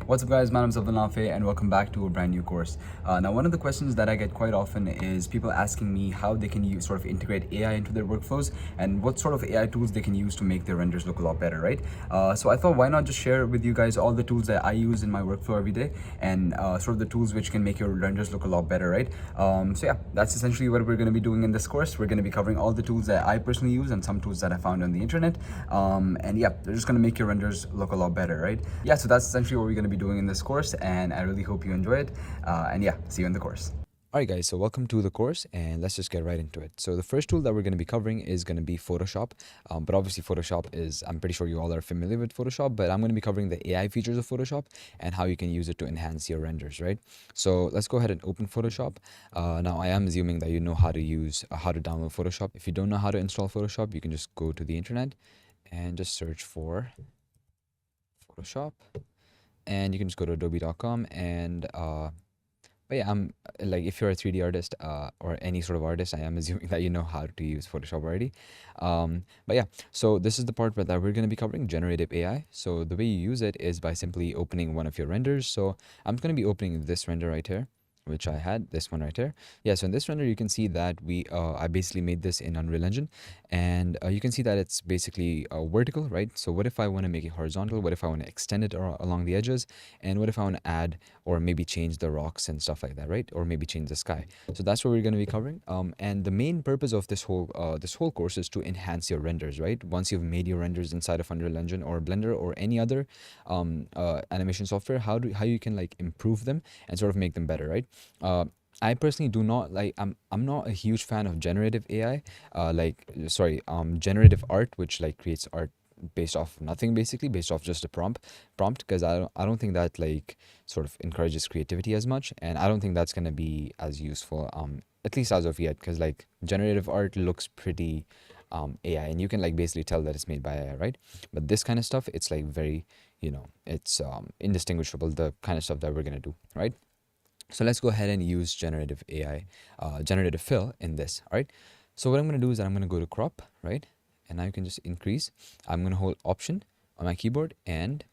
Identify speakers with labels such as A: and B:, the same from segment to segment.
A: What's up guys, my name is Abdulnafe and welcome back to a brand new course. Now one of the questions that I get quite often is people asking me how they can use, sort of integrate AI into their workflows and what sort of AI tools they can use to make their renders look a lot better, right? So I thought why not just share with you guys all the tools that I use in my workflow every day and sort of the tools which can make your renders look a lot better, right? So yeah, that's essentially what we're going to be doing in this course. We're going to be covering all the tools that I personally use and some tools that I found on the internet. And yeah, they're just going to make your renders look a lot better, right? Yeah, so that's essentially what we're going to be doing in this course, and I really hope you enjoy it. And yeah, see you in the course.
B: Alright guys, so welcome to the course and let's just get right into it. So the first tool that we're going to be covering is going to be Photoshop. But obviously Photoshop is, I'm pretty sure you all are familiar with Photoshop, but I'm going to be covering the AI features of Photoshop and how you can use it to enhance your renders, right? So let's go ahead and open Photoshop. Now I am assuming that you know how to use, how to download Photoshop. If you don't know how to install Photoshop, you can just go to the internet and just search for Photoshop. And you can just go to adobe.com and but yeah, I'm like if you're a 3D artist or any sort of artist, I am assuming that you know how to use Photoshop already. But yeah, so this is the part that we're going to be covering, generative AI. So the way you use it is by simply opening one of your renders. So I'm going to be opening this render right here, which I had, this one right here. Yeah, so in this render, you can see that I basically made this in Unreal Engine, and you can see that it's basically vertical, right? So what if I want to make it horizontal? What if I want to extend it along the edges? And what if I want to add or maybe change the rocks and stuff like that, right? Or maybe change the sky. So that's what we're going to be covering. And the main purpose of this whole course is to enhance your renders, right? Once you've made your renders inside of Unreal Engine or Blender or any other animation software, how you can like improve them and sort of make them better, right? I personally do not like, I'm not a huge fan of generative AI, generative art, which like creates art based off nothing, basically based off just a prompt, because I don't think that like sort of encourages creativity as much, and I don't think that's going to be as useful, at least as of yet, because like generative art looks pretty AI, and you can like basically tell that it's made by AI, right? But this kind of stuff, it's like very, it's indistinguishable, the kind of stuff that we're going to do, right? So let's go ahead and use generative AI, generative fill in this. All right. So what I'm going to do is that I'm going to go to crop, right? And now you can just increase. I'm going to hold option on my keyboard and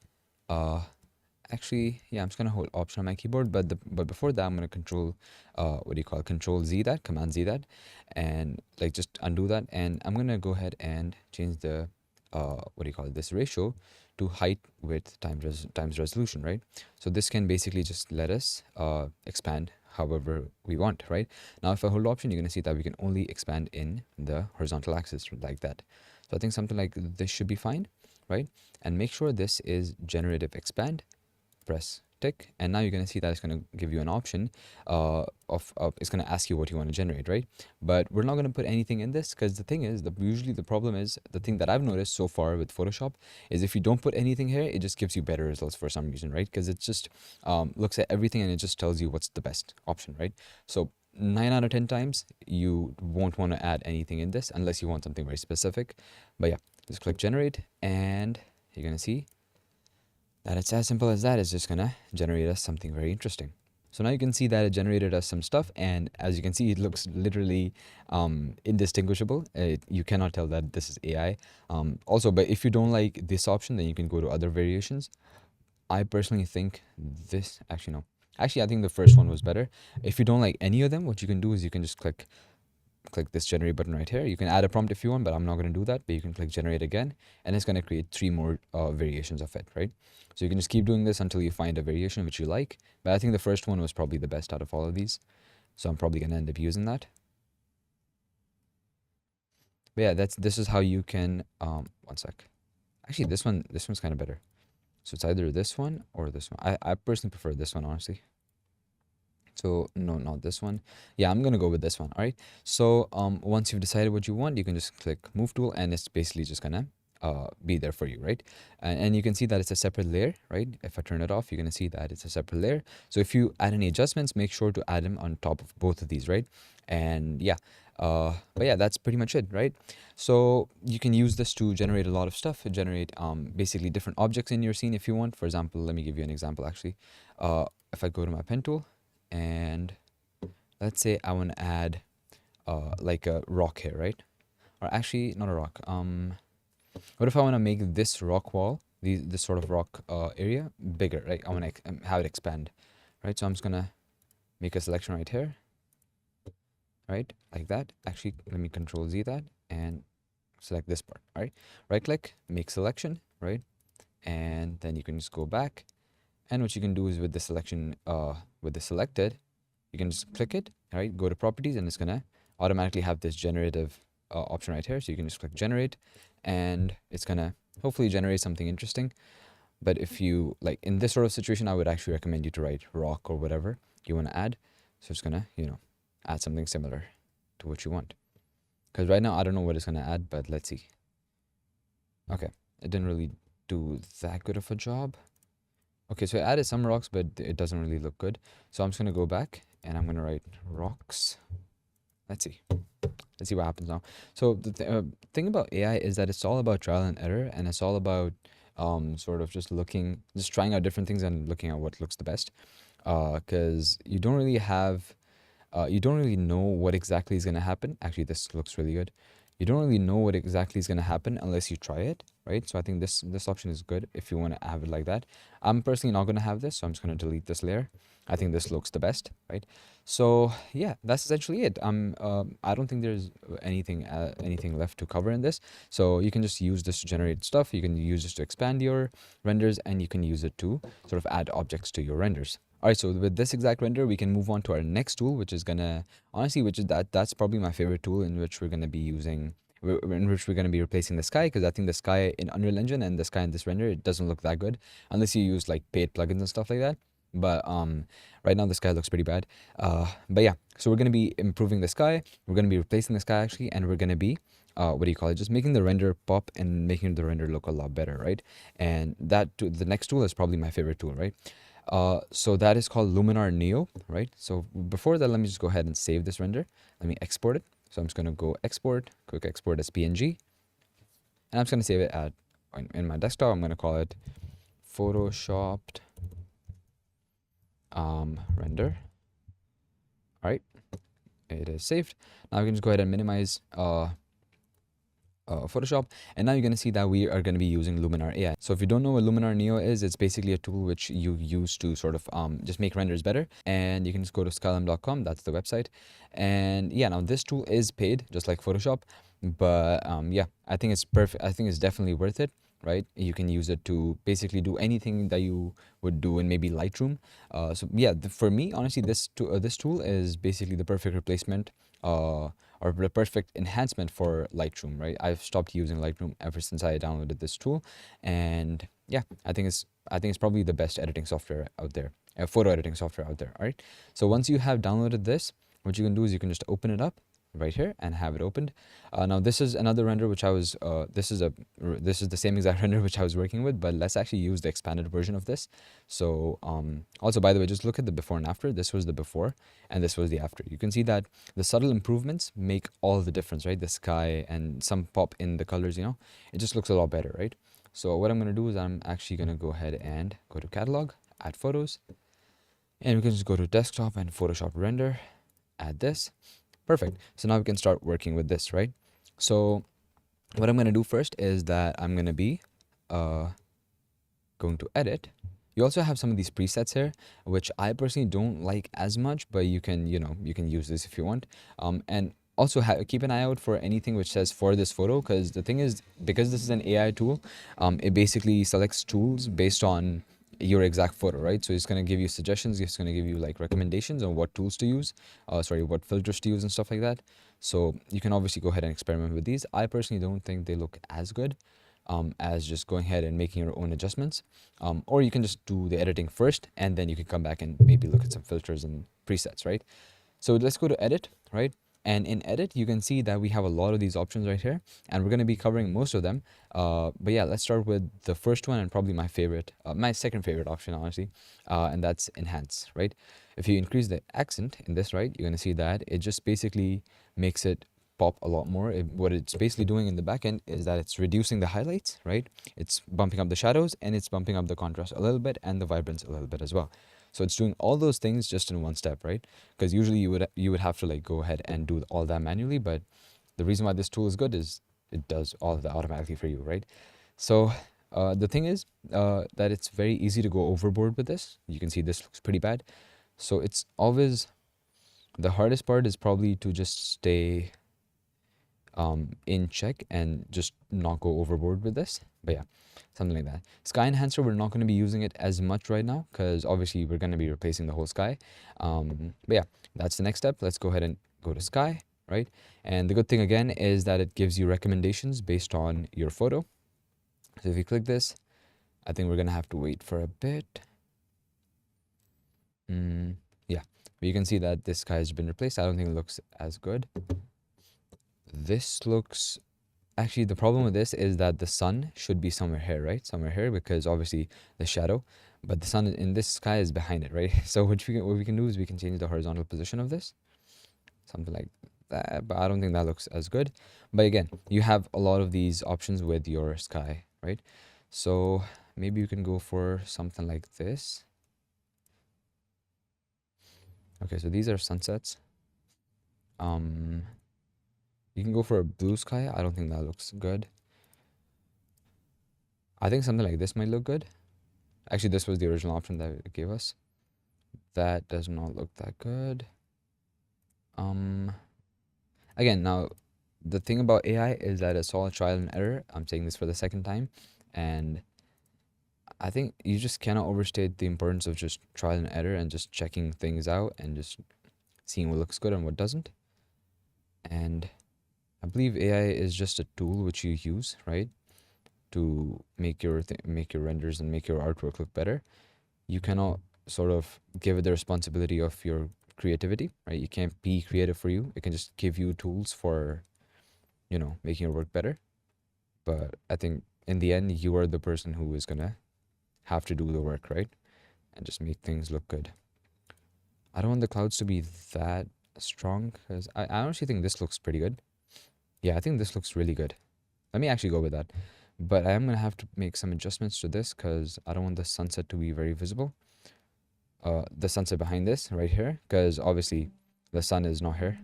B: actually, yeah, I'm just going to hold option on my keyboard. But before that, I'm going to control Z that, command Z that, and like just undo that. And I'm going to go ahead and change the, this ratio to height width times resolution, right? So this can basically just let us expand however we want, right? Now if I hold option, you're going to see that we can only expand in the horizontal axis like that. So I think something like this should be fine, right? And make sure this is generative expand, press tick, and now you're going to see that it's going to give you an option of it's going to ask you what you want to generate, right? But we're not going to put anything in this, because the thing is, usually the problem is, the thing that I've noticed so far with Photoshop is if you don't put anything here, it just gives you better results for some reason, right? Because it just looks at everything and it just tells you what's the best option, right? So 9 out of 10 times you won't want to add anything in this unless you want something very specific. But yeah, just click generate and you're going to see that it's as simple as that. It's just gonna generate us something very interesting. So now you can see that it generated us some stuff, and as you can see, it looks literally indistinguishable. You cannot tell that this is AI. Also, but if you don't like this option, then you can go to other variations. I personally think this, actually no. Actually, I think the first one was better. If you don't like any of them, what you can do is you can just click this generate button right here. You can add a prompt if you want, but I'm not going to do that. But you can click generate again, and it's going to create 3 more variations of it, right? So you can just keep doing this until you find a variation which you like. But I think the first one was probably the best out of all of these, so I'm probably going to end up using that. But yeah, this is how you can one sec. Actually, this one's kind of better. So it's either this one or this one. I personally prefer this one, honestly. So no, not this one. Yeah, I'm gonna go with this one. All right. So once you've decided what you want, you can just click move tool, and it's basically just gonna be there for you, right? And you can see that it's a separate layer, right? If I turn it off, you're gonna see that it's a separate layer. So if you add any adjustments, make sure to add them on top of both of these, right? And yeah, but yeah, that's pretty much it, right? So you can use this to generate a lot of stuff, generate basically different objects in your scene if you want. For example, let me give you an example actually. If I go to my pen tool, and let's say I want to add like a rock here, right? Or actually not a rock. What if I want to make this rock wall this sort of rock area bigger, right? I want to have it expand, right? So I'm just gonna make a selection right here, right? Like that. Actually, let me control Z that and select this part, all right? Right click, make selection, right? And then you can just go back. And what you can do is with the selection, with the selected, you can just click it, all right? Go to properties and it's gonna automatically have this generative option right here. So you can just click generate and it's gonna hopefully generate something interesting. But if you like in this sort of situation, I would actually recommend you to write rock or whatever you want to add. So it's gonna, add something similar to what you want. Because right now I don't know what it's gonna add, but let's see. Okay, it didn't really do that good of a job. Okay, so I added some rocks, but it doesn't really look good. So I'm just gonna go back and I'm gonna write rocks. Let's see. Let's see what happens now. So the thing about AI is that it's all about trial and error, and it's all about sort of just trying out different things and looking at what looks the best. Because you don't really know what exactly is going to happen. Actually, this looks really good. You don't really know what exactly is going to happen unless you try it, right? So I think this option is good if you want to have it like that. I'm personally not going to have this, so I'm just going to delete this layer. I think this looks the best, right? So yeah, that's essentially it. I don't think there's anything left to cover in this. So you can just use this to generate stuff. You can use this to expand your renders, and you can use it to sort of add objects to your renders. All right, so with this exact render, we can move on to our next tool, which is gonna, honestly, that's probably my favorite tool in which we're gonna be using, in which we're gonna be replacing the sky, because I think the sky in Unreal Engine and the sky in this render, it doesn't look that good, unless you use like paid plugins and stuff like that. But right now the sky looks pretty bad. But yeah, so we're gonna be improving the sky. We're gonna be replacing the sky actually, and we're gonna be what do you call it? Just making the render pop and making the render look a lot better, right? And the next tool is probably my favorite tool, right? So that is called Luminar Neo, right? So before that, let me just go ahead and save this render. Let me export it. So I'm just gonna go export, quick export as PNG, and I'm just gonna save it in my desktop. I'm gonna call it photoshopped render. All right, it is saved. Now we can just go ahead and minimize Photoshop, and now you're going to see that we are going to be using Luminar AI. So if you don't know what Luminar Neo is, it's basically a tool which you use to sort of just make renders better, and you can just go to skylum.com, that's the website. And yeah, now this tool is paid just like Photoshop, but yeah, I think it's perfect. I think it's definitely worth it, right? You can use it to basically do anything that you would do in maybe Lightroom. So yeah, for me, honestly, this tool is basically the perfect replacement or the perfect enhancement for Lightroom, right? I've stopped using Lightroom ever since I downloaded this tool, and yeah, I think it's probably the best editing software out there, photo editing software out there. All right. So once you have downloaded this, what you can do is you can just open it up right here and have it opened. Now this is another render which I was this is the same exact render which I was working with, but let's actually use the expanded version of this. So also, by the way, just look at the before and after. This was the before and this was the after. You can see that the subtle improvements make all the difference, right? The sky and some pop in the colors, it just looks a lot better, right? So what I'm going to do is I'm actually going to go ahead and go to catalog, add photos, and we can just go to desktop and Photoshop render, add this. Perfect. So now we can start working with this, right? So what I'm going to do first is that I'm going to be going to edit. You also have some of these presets here, which I personally don't like as much, but you can use this if you want. And also keep an eye out for anything which says for this photo, because the thing is, because this is an AI tool, it basically selects tools based on your exact photo, right? So it's going to give you suggestions. It's going to give you like recommendations on what tools to use, what filters to use and stuff like that. So you can obviously go ahead and experiment with these. I personally don't think they look as good as just going ahead and making your own adjustments. Or you can just do the editing first, and then you can come back and maybe look at some filters and presets, right? So let's go to edit, right? And in edit, you can see that we have a lot of these options right here, and we're going to be covering most of them. But yeah, let's start with the first one and probably my favorite, my second favorite option, honestly, and that's enhance, right? If you increase the accent in this, right, you're going to see that it just basically makes it pop a lot more. What it's basically doing in the back end is that it's reducing the highlights, right? It's bumping up the shadows, and it's bumping up the contrast a little bit and the vibrance a little bit as well. So it's doing all those things just in one step, right? Because usually you would have to like go ahead and do all that manually, but the reason why this tool is good is it does all of that automatically for you, right? So The thing is that it's very easy to go overboard with this. You can see this looks pretty bad. So it's always, the hardest part is probably to just stay in check and just not go overboard with this. But yeah, something like that. Sky enhancer, we're not going to be using it as much right now because obviously we're going to be replacing the whole sky. But yeah, that's the next step. Let's go ahead and go to sky, right? And the good thing again is that it gives you recommendations based on your photo. So if you click this, I think we're going to have to wait for a bit. Yeah, but you can see that this sky has been replaced. I don't think it looks as good. This looks, actually the problem with this is that the sun should be somewhere here, right? Somewhere here, because obviously the shadow, but the sun in this sky is behind it, right? So what we can do is we can change the horizontal position of this, something like that, but I don't think that looks as good. But again, you have a lot of these options with your sky, right? So maybe you can go for something like this. Okay, so these are sunsets. You can go for a blue sky. I don't think that looks good. I think something like this might look good. Actually, this was the original option that it gave us. That does not look that good. Again, now the thing about AI is that it's all trial and error. I'm saying this for the second time, and I think you just cannot overstate the importance of just trial and error and just checking things out and just seeing what looks good and what doesn't. And I believe AI is just a tool which you use, right, to make your make your renders and make your artwork look better. You cannot sort of give it the responsibility of your creativity, right? You can't be creative for you. It can just give you tools for, you know, making your work better. But I think in the end, you are the person who is gonna have to do the work, right? And just make things look good. I don't want the clouds to be that strong because I honestly think this looks pretty good. Yeah, I think this looks really good. Let me actually go with that. But I am going to have to make some adjustments to this because I don't want the sunset to be very visible. The sunset behind this right here, because obviously the sun is not here.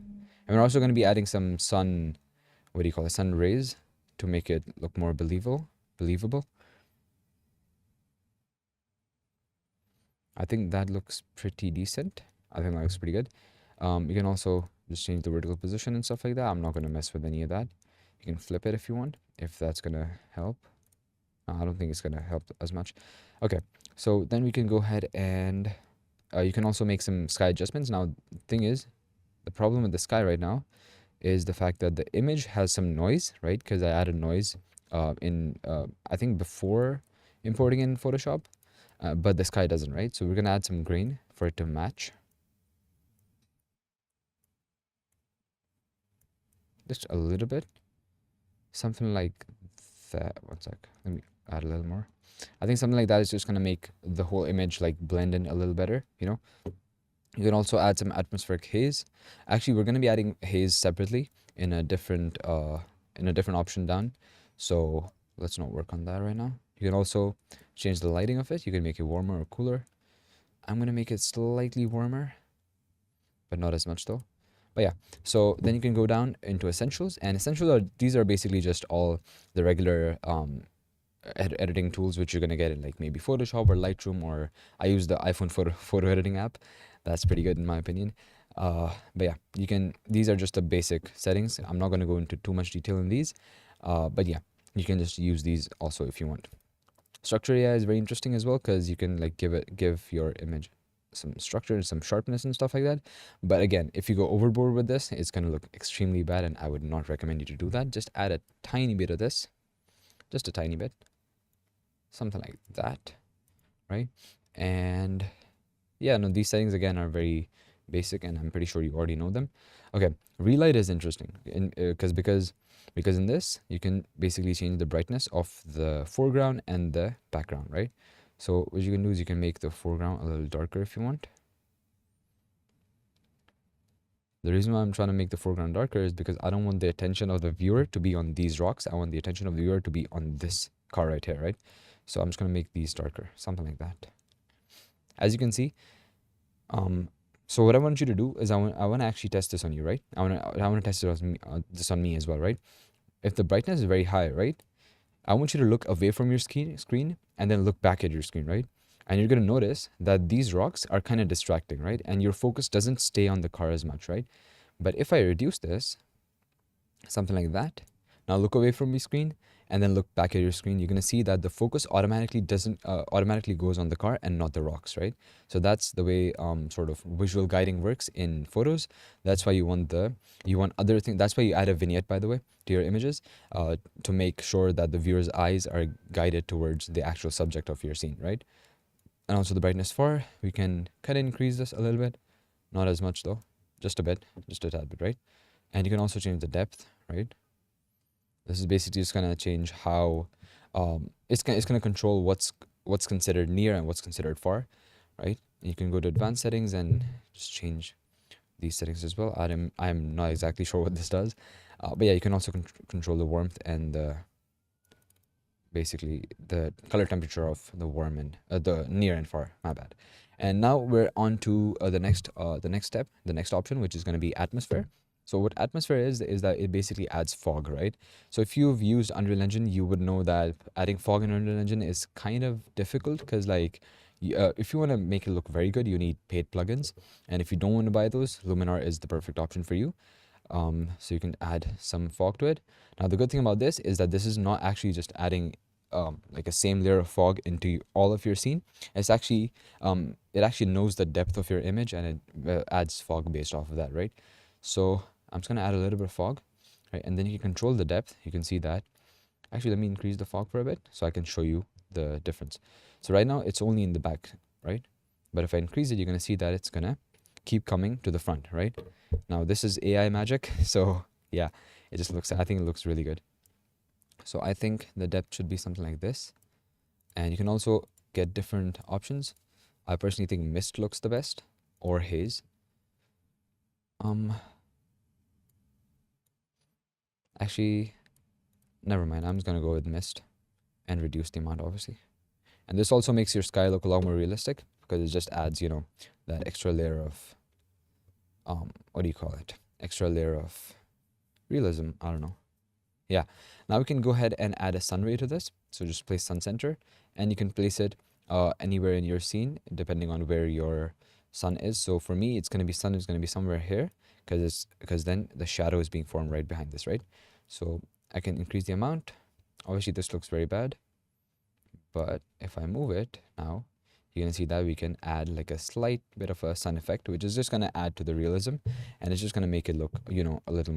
B: And we're also going to be adding some sun, what do you call it, sun rays to make it look more believable. I think that looks pretty decent. I think that looks pretty good. You can also just change the vertical position and stuff like that. I'm not going to mess with any of that. You can flip it if you want, if that's going to help. I don't think it's going to help as much. Okay, so then we can go ahead and you can also make some sky adjustments. Now, the thing is, the problem with the sky right now is the fact that the image has some noise, right? Because I added noise I think before importing in Photoshop, but the sky doesn't, right? So we're going to add some grain for it to match. Just a little bit. Something like that. One sec. Let me add a little more. I think something like that is just going to make the whole image like blend in a little better, you know? You can also add some atmospheric haze. Actually, we're going to be adding haze separately in a different option down. So let's not work on that right now. You can also change the lighting of it. You can make it warmer or cooler. I'm going to make it slightly warmer, but not as much though. But yeah, so then you can go down into essentials, and these are basically just all the regular editing tools which you're gonna get in like maybe Photoshop or Lightroom, or I use the iPhone photo editing app. That's pretty good in my opinion. But yeah, these are just the basic settings. I'm not gonna go into too much detail in these, but yeah, you can just use these also if you want. Structure AI is very interesting as well because you can like give your image some structure and some sharpness and stuff like that. But again, if you go overboard with this, it's gonna look extremely bad, and I would not recommend you to do that. Just add a tiny bit of this, just a tiny bit, something like that, right? And yeah, no, these settings again are very basic, and I'm pretty sure you already know them. Okay, relight is interesting, because in this you can basically change the brightness of the foreground and the background, right? So what you can do is you can make the foreground a little darker if you want. The reason why I'm trying to make the foreground darker is because I don't want the attention of the viewer to be on these rocks. I want the attention of the viewer to be on this car right here, right? So I'm just going to make these darker, something like that. As you can see, so what I want you to do is I want to actually test this on you, right? I want to test it on me, this on me as well, right? If the brightness is very high, right? I want you to look away from your screen and then look back at your screen, right? And you're going to notice that these rocks are kind of distracting, right? And your focus doesn't stay on the car as much, right? But if I reduce this, something like that, now look away from your screen and then look back at your screen, you're going to see that the focus automatically doesn't automatically goes on the car and not the rocks, right? So that's the way sort of visual guiding works in photos. That's why you want other things. That's why you add a vignette, by the way, to your images, to make sure that the viewer's eyes are guided towards the actual subject of your scene, right? And also the brightness for, we can kind of increase this a little bit, not as much though, just a bit, just a tad bit, right? And you can also change the depth, right? This is basically just gonna change how it's gonna control what's considered near and what's considered far, right? And you can go to advanced settings and just change these settings as well. I'm not exactly sure what this does, but yeah, you can also control the warmth and basically the color temperature of the warm and the near and far. My bad. And now we're on to the next step, the next option, which is going to be atmosphere. So what atmosphere is that it basically adds fog, right? So if you've used Unreal Engine, you would know that adding fog in Unreal Engine is kind of difficult because like if you want to make it look very good, you need paid plugins, and if you don't want to buy those, Luminar is the perfect option for you. So you can add some fog to it. Now the good thing about this is that this is not actually just adding like a same layer of fog into all of your scene. It's actually it actually knows the depth of your image and it adds fog based off of that, right? So I'm just gonna add a little bit of fog, right? And then you can control the depth. You can see that. Actually, let me increase the fog for a bit so I can show you the difference. So right now it's only in the back, right? But if I increase it, you're gonna see that it's gonna keep coming to the front, right? Now this is AI magic, so yeah, it just looks, I think it looks really good. So I think the depth should be something like this. And you can also get different options. I personally think mist looks the best, or haze. Actually, never mind. I'm just gonna go with mist and reduce the amount, obviously. And this also makes your sky look a lot more realistic because it just adds, you know, that extra layer of what do you call it? Extra layer of realism. I don't know. Yeah. Now we can go ahead and add a sun ray to this. So just place sun center, and you can place it anywhere in your scene depending on where your sun is. So for me, it's gonna be sun is gonna be somewhere here because then the shadow is being formed right behind this, right? So I can increase the amount. Obviously, this looks very bad, but if I move it now, you're gonna see that we can add like a slight bit of a sun effect, which is just gonna add to the realism, and it's just gonna make it look, you know, a little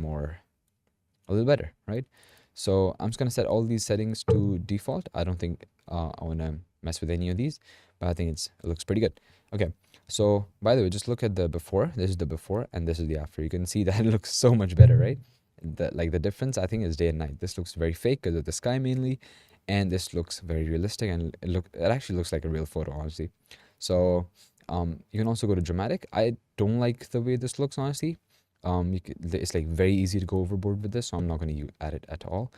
B: better, right? So I'm just gonna set all these settings to default. I don't think I wanna mess with any of these, but I think it looks pretty good. Okay, so by the way, just look at the before. This is the before and this is the after. You can see that it looks so much better, right? The difference I think is day and night. This looks very fake because of the sky mainly, and this looks very realistic, and it actually looks like a real photo, honestly. So you can also go to dramatic. I don't like the way this looks, honestly. It's like very easy to go overboard with this, so I'm not going to add it at all.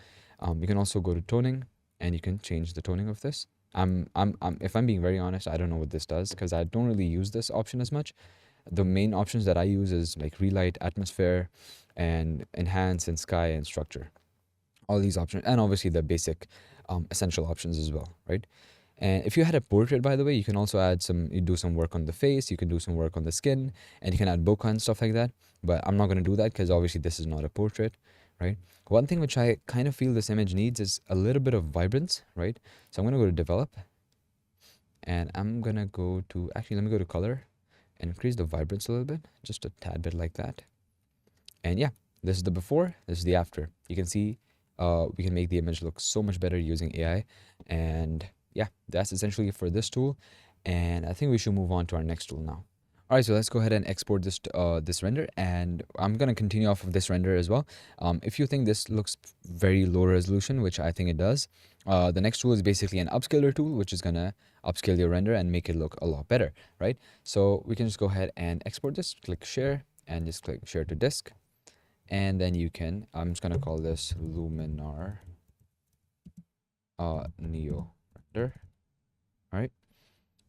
B: You can also go to toning, and you can change the toning of this. If I'm being very honest, I don't know what this does because I don't really use this option as much. The main options that I use is like relight, atmosphere, and enhance, and sky, and structure. All these options, and obviously the basic essential options as well, right? And if you had a portrait, by the way, you can also add you do some work on the face, you can do some work on the skin, and you can add bokeh and stuff like that. But I'm not going to do that because obviously this is not a portrait, right? One thing which I kind of feel this image needs is a little bit of vibrance, right? So I'm going to go to develop, and I'm going to go to, actually, let me go to color and increase the vibrance a little bit, just a tad bit like that. And yeah, this is the before, this is the after. You can see we can make the image look so much better using AI. And yeah, that's essentially for this tool. And I think we should move on to our next tool now. All right, so let's go ahead and export this this render, and I'm gonna continue off of this render as well. If you think this looks very low resolution, which I think it does, the next tool is basically an upscaler tool, which is gonna upscale your render and make it look a lot better, right? So we can just go ahead and export this, click share, and just click share to disk. And then you can, I'm just gonna call this Luminar Neo render. All right,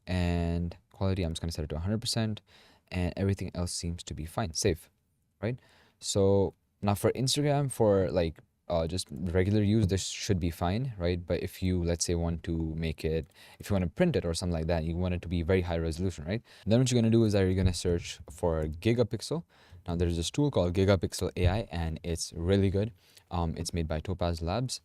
B: and quality, I'm just gonna set it to 100%, and everything else seems to be fine, save, right? So now for Instagram, for like just regular use, this should be fine, right? But if you, let's say, want to make it, if you want to print it or something like that, you want it to be very high resolution, right? Then what you're going to do is that you're going to search for Gigapixel. Now there's this tool called Gigapixel AI, and it's really good. It's made by Topaz Labs.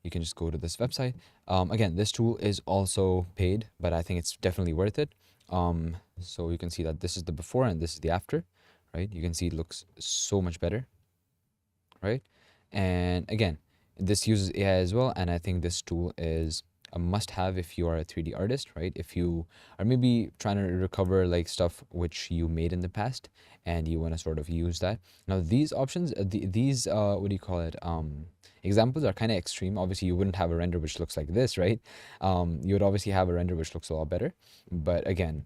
B: You can just go to this website. Again, this tool is also paid, but I think it's definitely worth it. So you can see that this is the before and this is the after, right? You can see it looks so much better, right? And again, this uses AI as well, and I think this tool is a must-have if you are a 3D artist, right? If you are maybe trying to recover like stuff which you made in the past and you want to sort of use that. Now these options, these what do you call it? Examples are kind of extreme. Obviously, you wouldn't have a render which looks like this, right? You would obviously have a render which looks a lot better, but again,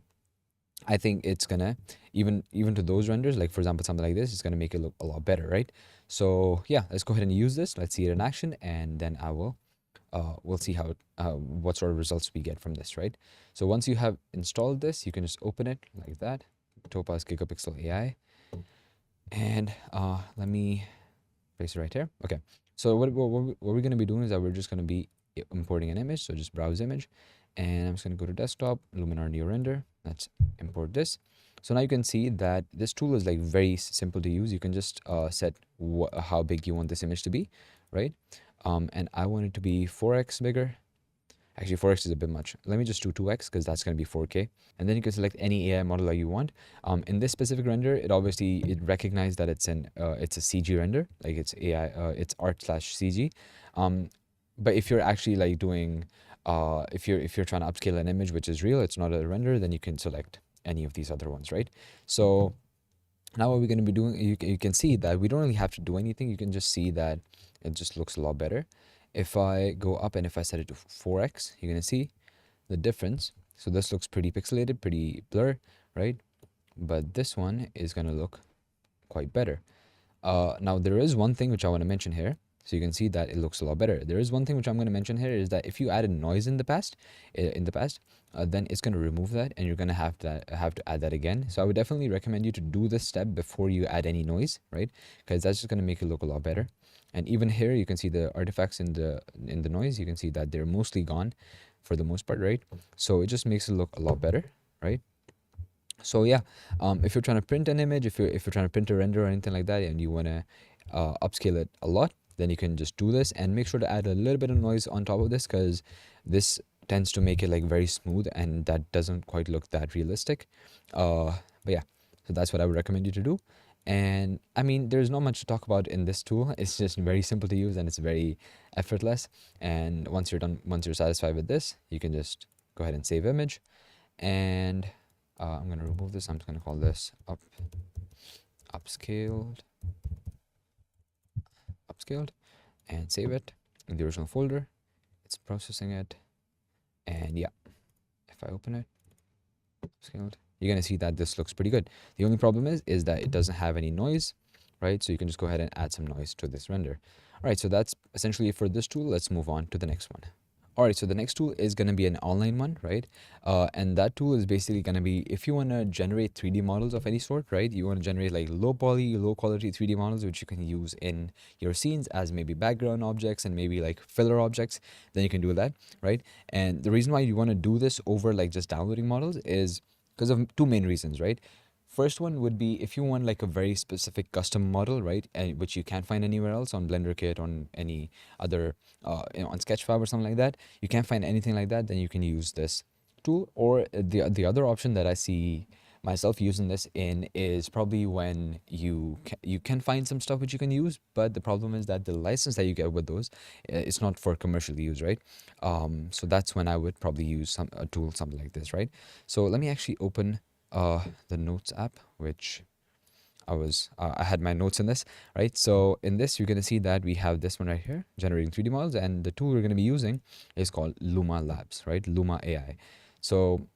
B: I think it's gonna even to those renders, like for example something like this, it's gonna make it look a lot better, right? So yeah, let's go ahead and use this. Let's see it in action, and then we'll see how what sort of results we get from this, right? So once you have installed this, you can just open it like that, Topaz Gigapixel AI, and let me place it right here. Okay, so what we're gonna be doing is that we're just gonna be importing an image. So just browse image, and I'm just gonna go to desktop, Luminar Neo render. Let's import this. So now you can see that this tool is like very simple to use. You can just set how big you want this image to be, right? And I want it to be 4x bigger. Actually, 4x is a bit much. Let me just do 2x because that's going to be 4K. And then you can select any AI model that you want. In this specific render, it recognized that it's a CG render, like it's AI, it's art/CG. But if you're actually like doing, if you're trying to upscale an image which is real, it's not a render, then you can select any of these other ones, right? So now what we're going to be doing, you can see that we don't really have to do anything. You can just see that it just looks a lot better. If I go up and if I set it to 4x, you're going to see the difference. So this looks pretty pixelated, pretty blur, right? But this one is going to look quite better. Now there is one thing which I want to mention here. So you can see that it looks a lot better. There is one thing which I'm going to mention here is that if you added noise in the past, then it's going to remove that, and you're going to have to add that again. So I would definitely recommend you to do this step before you add any noise, right? Because that's just going to make it look a lot better. And even here, you can see the artifacts in the noise. You can see that they're mostly gone for the most part, right? So it just makes it look a lot better, right? So yeah, if you're trying to print an image, if you're trying to print a render or anything like that, and you want to upscale it a lot, then you can just do this, and make sure to add a little bit of noise on top of this, because this tends to make it like very smooth, and that doesn't quite look that realistic. But yeah, so that's what I would recommend you to do. And I mean, there's not much to talk about in this tool. It's just very simple to use and it's very effortless. And once you're done, once you're satisfied with this, you can just go ahead and save image. And I'm going to remove this. I'm just going to call this upscaled, and save it in the original folder. It's processing it. And yeah, if I open it, upscaled, you're going to see that this looks pretty good. The only problem is that it doesn't have any noise, right? So you can just go ahead and add some noise to this render. All right, so that's essentially it for this tool. Let's move on to the next one. All right, so the next tool is going to be an online one, right? And that tool is basically going to be, if you want to generate 3D models of any sort, right? You want to generate like low poly, low quality 3D models, which you can use in your scenes as maybe background objects and maybe like filler objects, then you can do that, right? And the reason why you want to do this over like just downloading models is because of two main reasons, right? First one would be if you want like a very specific custom model, right, and which you can't find anywhere else on Blender Kit, on any other, on Sketchfab or something like that. You can't find anything like that, then you can use this tool. Or the other option that I see myself using this in is probably when you can find some stuff which you can use, but the problem is that the license that you get with those, it's not for commercial use, right? So that's when I would probably use a tool something like this, right? So let me actually open the notes app, which I had my notes in this, right? So in this, you're going to see that we have this one right here, generating 3D models, and the tool we're going to be using is called Luma Labs, right? Luma AI. So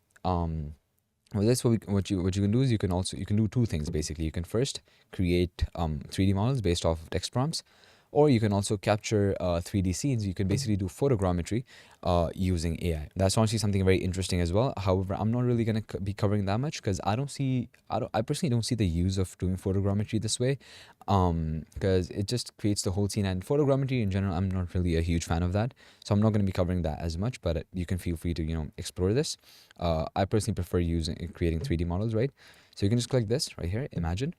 B: with this, what you can do is you can do two things basically. You can first create 3D models based off of text prompts, or you can also capture 3D scenes. You can basically do photogrammetry using AI. That's honestly something very interesting as well. However, I'm not really going to be covering that much because I personally don't see the use of doing photogrammetry this way, because it just creates the whole scene. And photogrammetry in general, I'm not really a huge fan of that, so I'm not going to be covering that as much. But you can feel free to explore this. I personally prefer using creating 3D models, right? So you can just click this right here, imagine,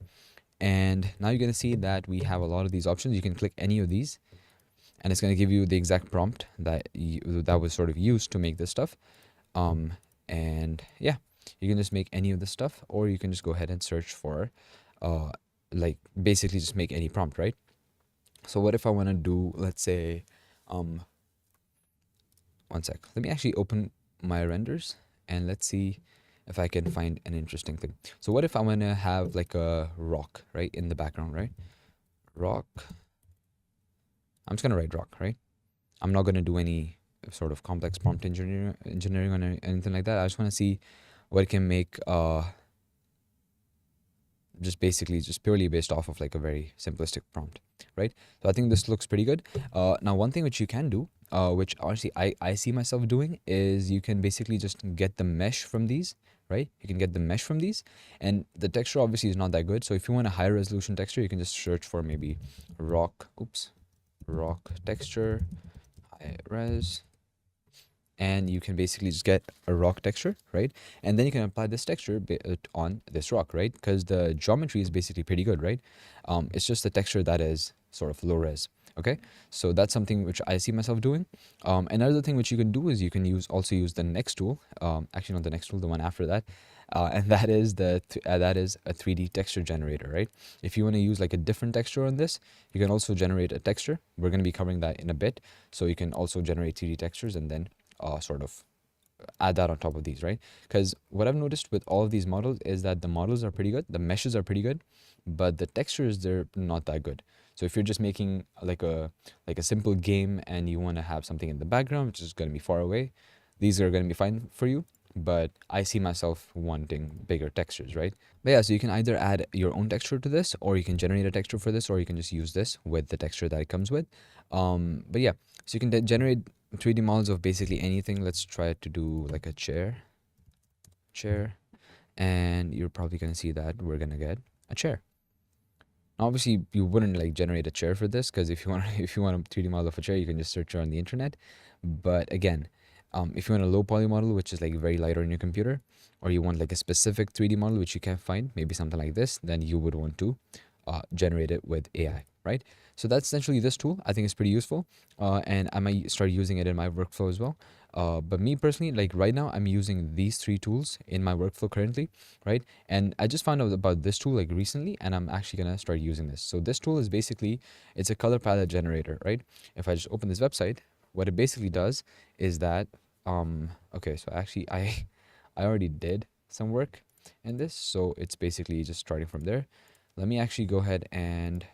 B: and now you're going to see that we have a lot of these options. You can click any of these and it's going to give you the exact prompt that was sort of used to make this stuff. And yeah, you can just make any of this stuff, or you can just go ahead and search for uh, like basically just make any prompt, right? So what if I want to do, let's say, um, one sec, let me actually open my renders and let's see if I can find an interesting thing. So what if I want to have like a rock, right, in the background, right? Rock. I'm just gonna write rock, right? I'm not gonna do any sort of complex prompt engineering or anything like that. I just want to see what it can make, just basically just purely based off of like a very simplistic prompt, right? So I think this looks pretty good. Now one thing which you can do, which honestly I see myself doing, is you can basically just get the mesh from these, right? You can get the mesh from these, and the texture obviously is not that good. So if you want a high resolution texture, you can just search for maybe rock, rock texture, high res, and you can basically just get a rock texture, right? And then you can apply this texture on this rock, right? Because the geometry is basically pretty good, right? It's just the texture that is sort of low res. Okay, so that's something which I see myself doing. Another thing which you can do is you can also use the next tool. Actually, not the next tool, the one after that, and that is that is a 3D texture generator, right? If you want to use like a different texture on this, you can also generate a texture. We're going to be covering that in a bit. So you can also generate 3D textures and then sort of add that on top of these, right? Because what I've noticed with all of these models is that the models are pretty good, the meshes are pretty good, but the textures, they're not that good. So if you're just making like a simple game and you want to have something in the background which is going to be far away, these are going to be fine for you. But I see myself wanting bigger textures, right? But yeah, so you can either add your own texture to this, or you can generate a texture for this, or you can just use this with the texture that it comes with. But yeah, so you can generate 3D models of basically anything. Let's try to do like a chair, and you're probably gonna see that we're gonna get a chair. Obviously, you wouldn't like generate a chair for this, because if you want if you want a 3D model of a chair, you can just search it on the internet. But again, if you want a low poly model, which is like very light on your computer, or you want like a specific 3D model which you can't find, maybe something like this, then you would want to generate it with AI, right? So that's essentially this tool. I think it's pretty useful, and I might start using it in my workflow as well. But me personally, like right now, I'm using these three tools in my workflow currently, right? And I just found out about this tool like recently, and I'm actually gonna start using this. So this tool is basically, it's a color palette generator, right? If I just open this website, what it basically does is that, okay, so actually I already did some work in this, so it's basically just starting from there. Let me actually go ahead and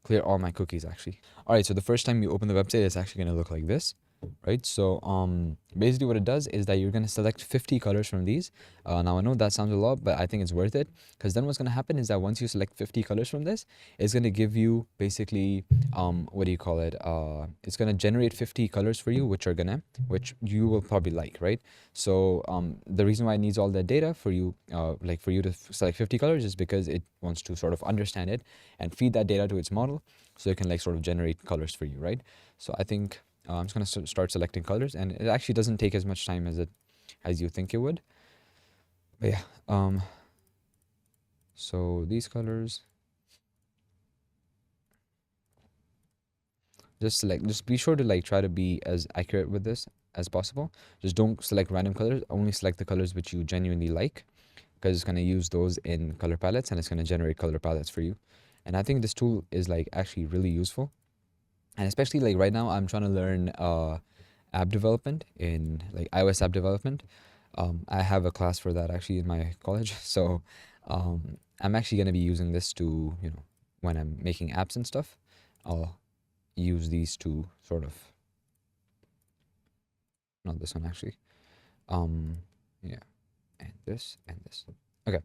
B: clear all my cookies actually. All right, so the first time you open the website, it's actually going to look like this, right? So basically what it does is that you're going to select 50 colors from these. Now I know that sounds a lot, but I think it's worth it, because then what's going to happen is that once you select 50 colors from this, it's going to give you basically what do you call it, it's going to generate 50 colors for you, which which you will probably like, right? So the reason why it needs all that data for you, like for you to select 50 colors, is because it wants to sort of understand it and feed that data to its model, so it can like sort of generate colors for you, right? So I think I'm just gonna start selecting colors, and it actually doesn't take as much time as you think it would. But yeah, so these colors, just be sure to like try to be as accurate with this as possible. Just don't select random colors, only select the colors which you genuinely like, because it's going to use those in color palettes, and it's going to generate color palettes for you. And I think this tool is like actually really useful, and especially like right now I'm trying to learn app development, in like iOS app development. I have a class for that actually in my college, so I'm actually going to be using this to, when I'm making apps and stuff, I'll use these to sort of, not this one actually, yeah, and this. Okay,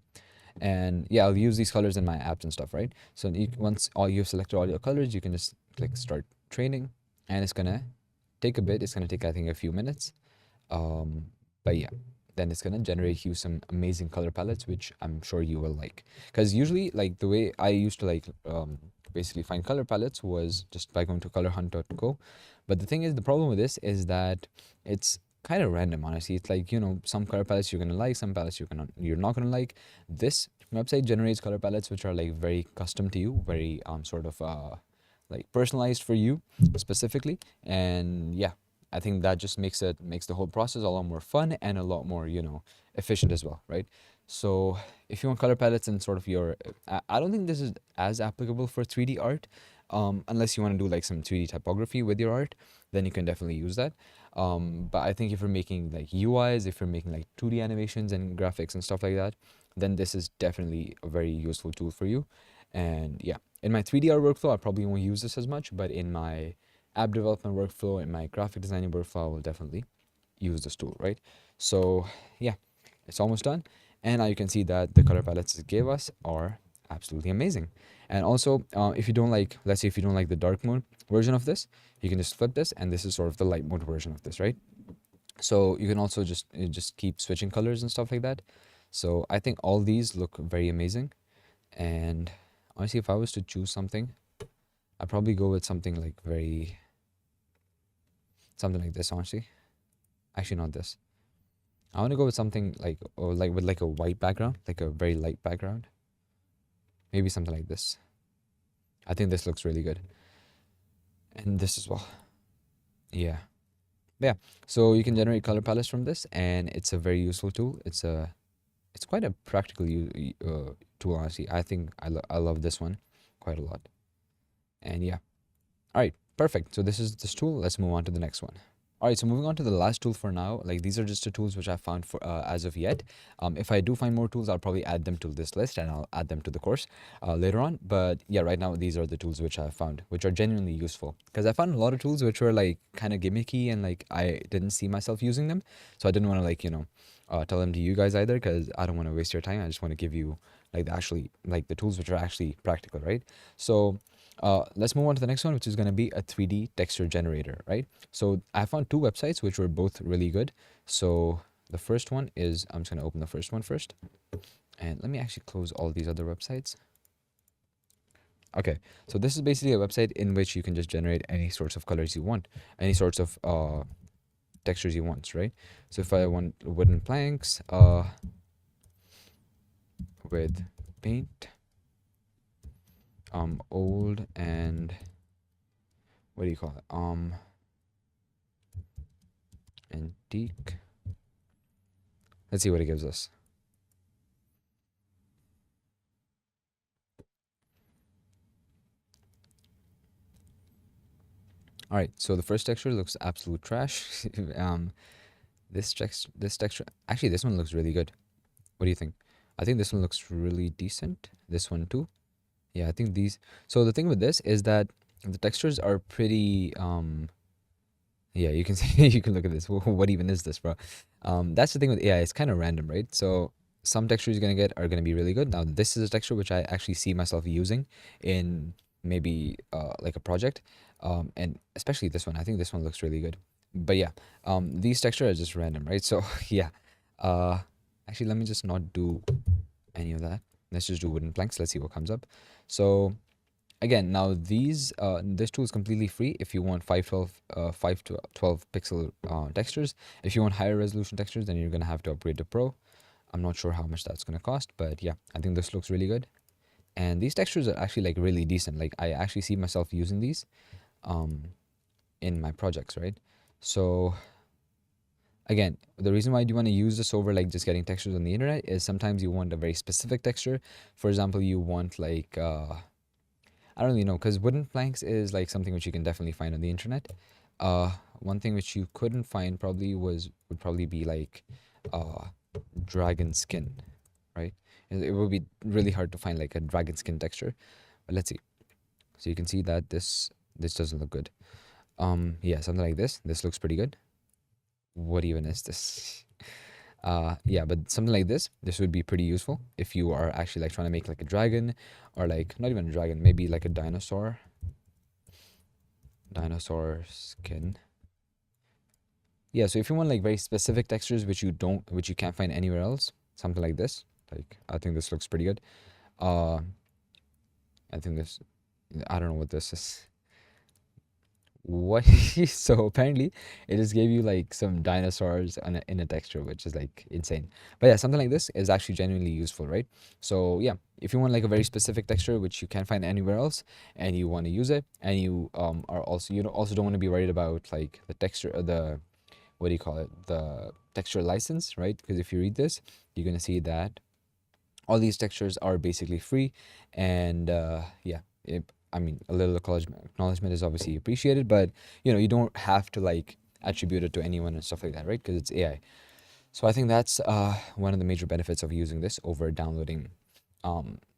B: And yeah, I'll use these colors in my apps and stuff, right? So once all you've selected all your colors, you can just click start training, and it's gonna take a bit. It's gonna take, I think, a few minutes. Um, but yeah, then it's gonna generate you some amazing color palettes, which I'm sure you will like. Because usually, like the way I used to basically find color palettes was just by going to colorhunt.co. But the thing is, the problem with this is that it's kind of random, honestly. It's like, some color palettes you're gonna like, some palettes you're not gonna like. This website generates color palettes which are like very custom to you, very sort of like personalized for you specifically. And yeah, I think that just makes the whole process a lot more fun and a lot more, efficient as well, right? So if you want color palettes and sort of I don't think this is as applicable for 3D art, unless you want to do like some 3D typography with your art, then you can definitely use that. But I think if you're making like UIs, if you're making like 2D animations and graphics and stuff like that, then this is definitely a very useful tool for you. And yeah, in my 3D art workflow, I probably won't use this as much, but in my app development workflow, in my graphic designing workflow, I will definitely use this tool, right? So yeah, it's almost done. And now you can see that the color palettes it gave us are absolutely amazing. And also, if you don't like, let's say if you don't like the dark mode version of this, you can just flip this, and this is sort of the light mode version of this, right? So you can also just keep switching colors and stuff like that. So I think all these look very amazing. And honestly, if I was to choose something, I'd probably go with something like something like this, honestly. Actually, not this. I want to go with something like, or like with like a white background, like a very light background. Maybe something like this. I think this looks really good. And this as well. Yeah. Yeah. So you can generate color palettes from this, and it's a very useful tool. It's quite a practical tool, honestly. I think I love this one quite a lot. And yeah. All right, perfect. So this is this tool. Let's move on to the next one. All right, so moving on to the last tool for now. Like these are just the tools which I found for as of yet. If I do find more tools, I'll probably add them to this list, and I'll add them to the course later on. But yeah, right now these are the tools which I found, which are genuinely useful. Because I found a lot of tools which were like kind of gimmicky, and like I didn't see myself using them, so I didn't want to like tell them to you guys either, because I don't want to waste your time. I just want to give you like the tools which are actually practical, right? So let's move on to the next one, which is going to be a 3D texture generator, right? So I found two websites which were both really good. So the first one is, I'm just going to open the first one first. And let me actually close all these other websites. Okay, so this is basically a website in which you can just generate any sorts of colors you want, any sorts of textures you want, right? So if I want wooden planks with paint, old and what do you call it? Antique. Let's see what it gives us. All right, so the first texture looks absolute trash. This texture, actually, this one looks really good. What do you think? I think this one looks really decent. This one too. Yeah, I think these. So the thing with this is that the textures are pretty. Yeah, you can see, you can look at this. What even is this, bro? That's the thing with AI. It's kind of random, right? So some textures you're gonna get are gonna be really good. Now this is a texture which I actually see myself using in maybe like a project, and especially this one. I think this one looks really good. But yeah, these textures are just random, right? So yeah, uh, actually let me just not do any of that. Let's just do wooden planks. Let's see what comes up. So again, now this tool is completely free if you want 5 to 12 pixel textures. If you want higher resolution textures, then you're gonna have to upgrade to Pro. I'm not sure how much that's gonna cost, but yeah, I think this looks really good. And these textures are actually like really decent. Like I actually see myself using these in my projects, right? So again, the reason why you want to use this over like just getting textures on the internet is sometimes you want a very specific texture. For example, you want like I don't really know, because wooden planks is like something which you can definitely find on the internet. One thing which you couldn't find would probably be like uh dragon skin, right? It would be really hard to find like a dragon skin texture. But let's see. So you can see that this doesn't look good. Yeah, something like this. This looks pretty good. What even is this? Yeah, but something like this would be pretty useful if you are actually like trying to make like a dragon, or like not even a dragon, maybe like a dinosaur skin. Yeah, so if you want like very specific textures which you can't find anywhere else, something like this, like I think this looks pretty good. Uh, I think this, I don't know what this is. What? So apparently it just gave you like some dinosaurs in a texture, which is like insane. But yeah, something like this is actually genuinely useful, right? So yeah, if you want like a very specific texture which you can't find anywhere else, and you want to use it, and you are also, you also don't want to be worried about like the texture, the, what do you call it, the texture license, right? Because if you read this, you're gonna see that all these textures are basically free. And yeah, I mean, a little acknowledgement is obviously appreciated, but you don't have to like attribute it to anyone and stuff like that, right? Because it's AI. So I think that's one of the major benefits of using this over downloading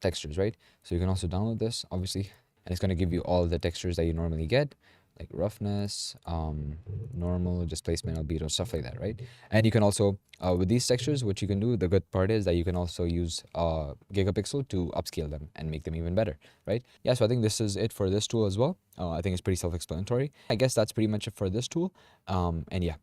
B: textures, right? So you can also download this, obviously, and it's going to give you all the textures that you normally get, like roughness, normal, displacement, albedo, stuff like that, right? And you can also, with these textures, what you can do, the good part is that you can also use Gigapixel to upscale them and make them even better, right? Yeah, so I think this is it for this tool as well. I think it's pretty self-explanatory. I guess that's pretty much it for this tool. And yeah,